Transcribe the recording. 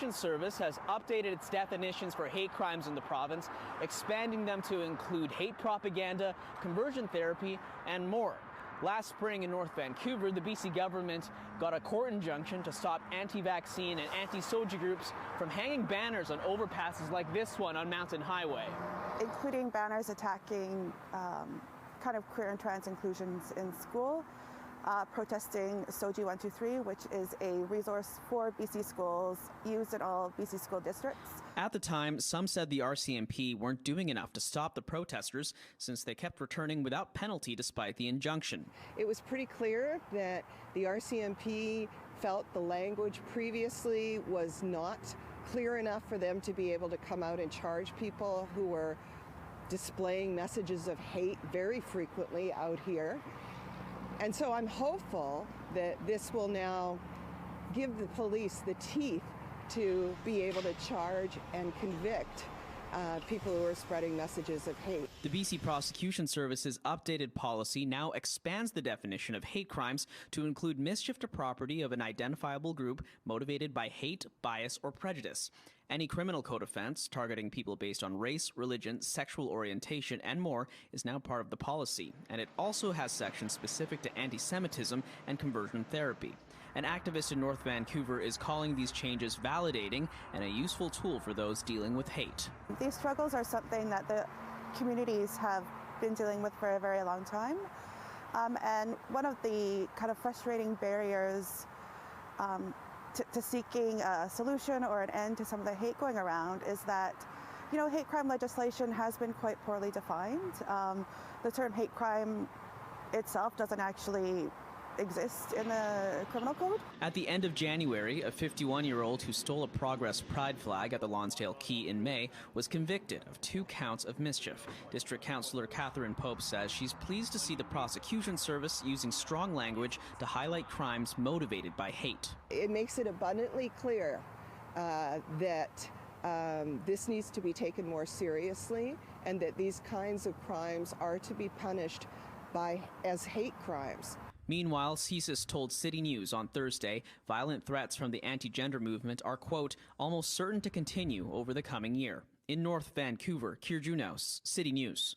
Service has updated its definitions for hate crimes in the province, expanding them to include hate propaganda, conversion therapy, and more. Last spring in North Vancouver, the BC government got a court injunction to stop anti-vaccine and anti-SOGI groups from hanging banners on overpasses like this one on Mountain Highway. Including banners attacking kind of queer and trans inclusions in school, protesting SOGI 123, which is a resource for BC schools used in all BC school districts. At the time, some said the RCMP weren't doing enough to stop the protesters since they kept returning without penalty despite the injunction. It was pretty clear that the RCMP felt the language previously was not clear enough for them to be able to come out and charge people who were displaying messages of hate very frequently out here. And so I'm hopeful that this will now give the police the teeth to be able to charge and convict people who are spreading messages of hate. The BC Prosecution Service's updated policy now expands the definition of hate crimes to include mischief to property of an identifiable group motivated by hate, bias, or prejudice. Any criminal code offense targeting people based on race, religion, sexual orientation, and more is now part of the policy, and it also has sections specific to anti-Semitism and conversion therapy. An activist in North Vancouver is calling these changes validating and a useful tool for those dealing with hate. These struggles are something that the communities have been dealing with for a very long time. And one of the kind of frustrating barriers to seeking a solution or an end to some of the hate going around is that, you know, hate crime legislation has been quite poorly defined. The term hate crime itself doesn't actually exist in the criminal code. At the end of January, a 51-year-old who stole a Progress Pride flag at the Lonsdale Quay in May was convicted of 2 counts of mischief. District Councillor Catherine Pope says she's pleased to see the prosecution service using strong language to highlight crimes motivated by hate. It makes it abundantly clear that this needs to be taken more seriously and that these kinds of crimes are to be punished as hate crimes. Meanwhile, CSIS told City News on Thursday violent threats from the anti-gender movement are, quote, almost certain to continue over the coming year. In North Vancouver, Kier Junos, City News.